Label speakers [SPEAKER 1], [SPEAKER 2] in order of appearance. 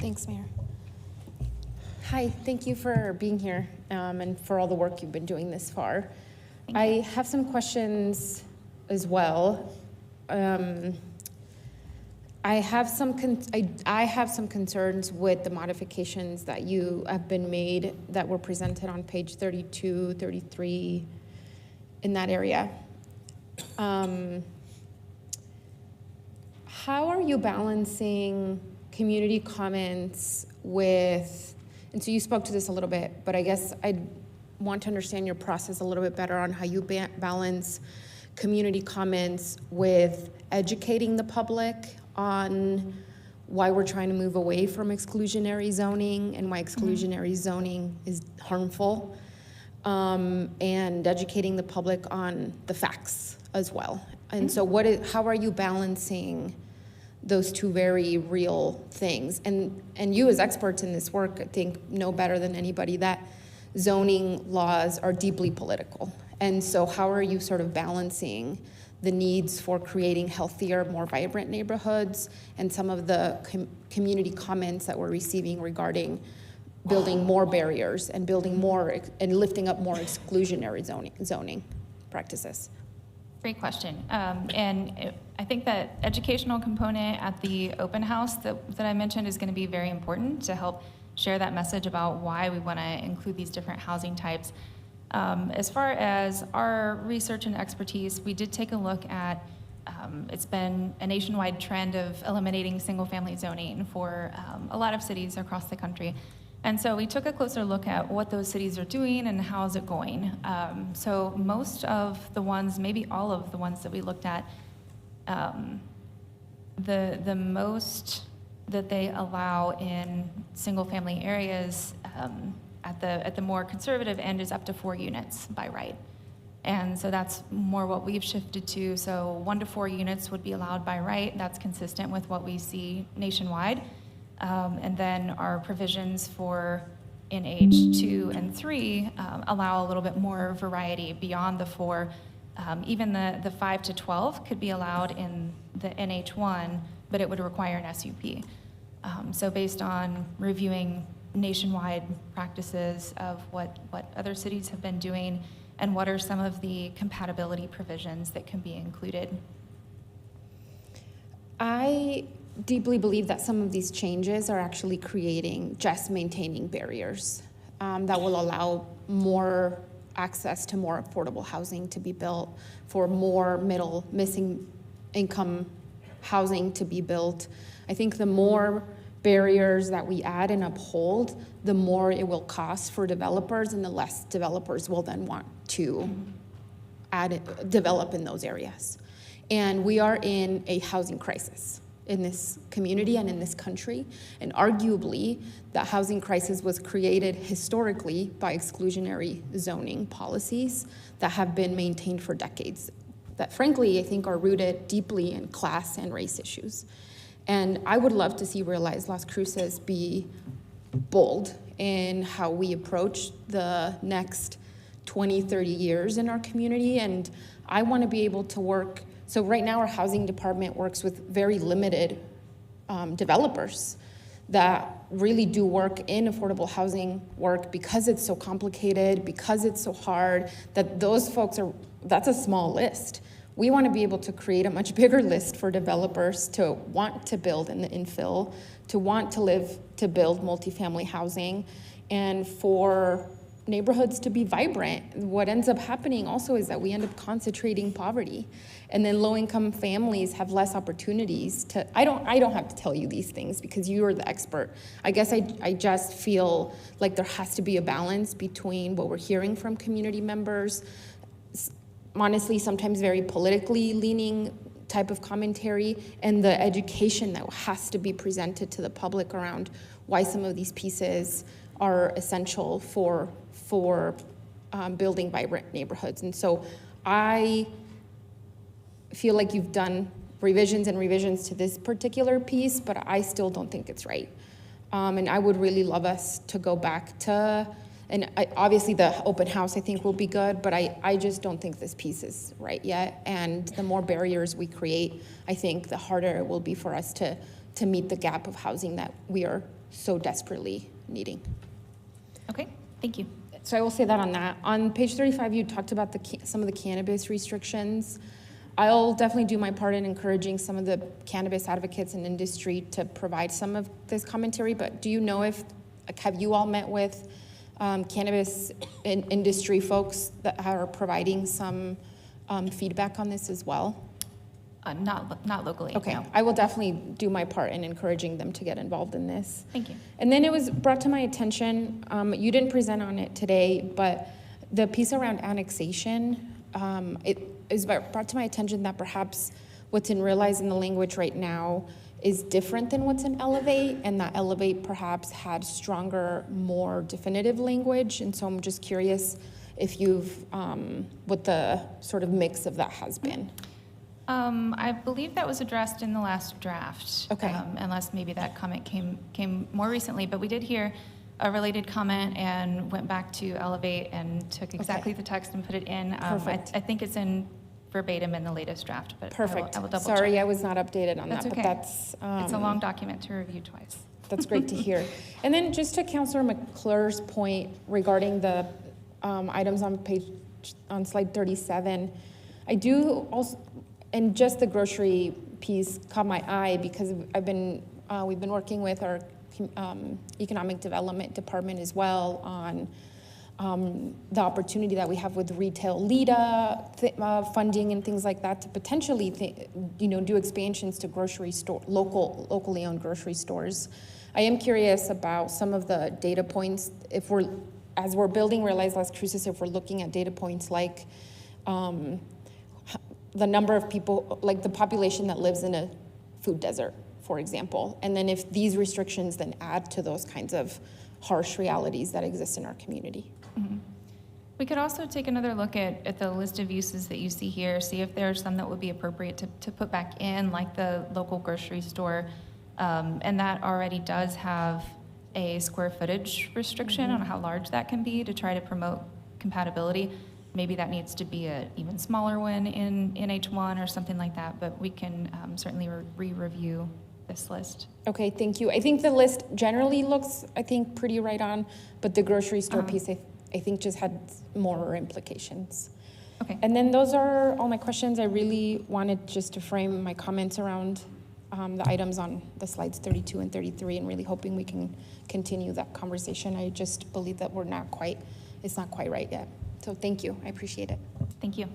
[SPEAKER 1] Thanks, Mayor. Hi, thank you for being here and for all the work you've been doing this far. I have some questions as well. I have some concerns with the modifications that you have been made that were presented on page 32, 33 in that area. How are you balancing community comments with, and so you spoke to this a little bit, but I guess I want to understand your process a little bit better on how you balance community comments with educating the public on why we're trying to move away from exclusionary zoning and why exclusionary zoning is harmful, and educating the public on the facts as well. And so how are you balancing those two very real things? And you as experts in this work, I think, know better than anybody that zoning laws are deeply political. And so how are you sort of balancing the needs for creating healthier, more vibrant neighborhoods and some of the community comments that we're receiving regarding building more barriers and building more and lifting up more exclusionary zoning practices?
[SPEAKER 2] Great question. I think that educational component at the open house that I mentioned is going to be very important to help share that message about why we want to include these different housing types. As far as our research and expertise, we did take a look at, it's been a nationwide trend of eliminating single-family zoning for a lot of cities across the country. And so we took a closer look at what those cities are doing and how is it going. So most of the ones, maybe all of the ones that we looked at, the most that they allow in single-family areas at the more conservative end is up to 4 units by right. And so that's more what we've shifted to. So 1 to 4 units would be allowed by right. That's consistent with what we see nationwide. And then our provisions for NH 2 and 3 allow a little bit more variety beyond the 4. Even the 5 to 12 could be allowed in the NH 1, but it would require an SUP. So based on reviewing nationwide practices of what other cities have been doing and what are some of the compatibility provisions that can be included.
[SPEAKER 1] I deeply believe that some of these changes are actually maintaining barriers that will allow more access to more affordable housing to be built, for more missing income housing to be built. I think the more barriers that we add and uphold, the more it will cost for developers, and the less developers will then want to develop in those areas. And we are in a housing crisis in this community and in this country. And arguably, the housing crisis was created historically by exclusionary zoning policies that have been maintained for decades, that frankly, I think are rooted deeply in class and race issues. And I would love to see Realize Las Cruces be bold in how we approach the next 20, 30 years in our community. And I want to be able to work. So right now our housing department works with very limited developers that really do work in affordable housing work because it's so complicated, because it's so hard, that those folks that's a small list. We want to be able to create a much bigger list for developers to want to build in the infill, to want to build multifamily housing, and for neighborhoods to be vibrant. What ends up happening also is that we end up concentrating poverty, and then low-income families have less opportunities to. I don't have to tell you these things because you are the expert. I guess I just feel like there has to be a balance between what we're hearing from community members, honestly, sometimes very politically leaning type of commentary, and the education that has to be presented to the public around why some of these pieces are essential for building vibrant neighborhoods. And so I feel like you've done revisions and revisions to this particular piece, but I still don't think it's right. And I would really love us to go back to, and obviously the open house I think will be good, but I just don't think this piece is right yet. And the more barriers we create, I think the harder it will be for us to meet the gap of housing that we are so desperately needing.
[SPEAKER 2] Okay, thank you.
[SPEAKER 1] So I will say that on that. On page 35, you talked about some of the cannabis restrictions. I'll definitely do my part in encouraging some of the cannabis advocates and industry to provide some of this commentary, but do you know if, like, have you all met with cannabis industry folks that are providing some feedback on this as well?
[SPEAKER 2] Not locally.
[SPEAKER 1] Okay,
[SPEAKER 2] No.
[SPEAKER 1] I will definitely do my part in encouraging them to get involved in this.
[SPEAKER 2] Thank you.
[SPEAKER 1] And then it was brought to my attention, you didn't present on it today, but the piece around annexation, it is brought to my attention that perhaps what's in Realize in the language right now is different than what's in Elevate, and that Elevate perhaps had stronger, more definitive language. And so I'm just curious if you've, what the sort of mix of that has been.
[SPEAKER 2] I believe that was addressed in the last draft.
[SPEAKER 1] Okay.
[SPEAKER 2] Unless maybe that comment came more recently, but we did hear a related comment and went back to Elevate and took exactly the text and put it in.
[SPEAKER 1] Perfect.
[SPEAKER 2] I think it's in verbatim in the latest draft, but
[SPEAKER 1] Perfect.
[SPEAKER 2] I will double
[SPEAKER 1] Sorry,
[SPEAKER 2] check.
[SPEAKER 1] I was not updated on
[SPEAKER 2] That's
[SPEAKER 1] that,
[SPEAKER 2] okay.
[SPEAKER 1] but that's
[SPEAKER 2] It's a long document to review twice.
[SPEAKER 1] that's great to hear. And then just to Councilor McClure's point regarding the items on slide 37, I do also, and just the grocery piece caught my eye because we've been working with our economic development department as well on the opportunity that we have with retail LEDA funding and things like that to potentially do expansions to grocery store, locally owned grocery stores. I am curious about some of the data points as we're building Realize Las Cruces, if we're looking at data points like the number of people, like the population that lives in a food desert, for example, and then if these restrictions then add to those kinds of harsh realities that exist in our community.
[SPEAKER 2] Mm-hmm. We could also take another look at the list of uses that you see here, see if there are some that would be appropriate to put back in, like the local grocery store, and that already does have a square footage restriction on how large that can be to try to promote compatibility. Maybe that needs to be an even smaller one in H1 or something like that, but we can certainly re-review this list.
[SPEAKER 1] Okay, thank you. I think the list generally looks, pretty right on, but the grocery store piece, I think just had more implications.
[SPEAKER 2] Okay.
[SPEAKER 1] And then those are all my questions. I really wanted just to frame my comments around the items on the slides 32 and 33 and really hoping we can continue that conversation. I just believe that it's not quite right yet. So thank you, I appreciate it.
[SPEAKER 2] Thank you.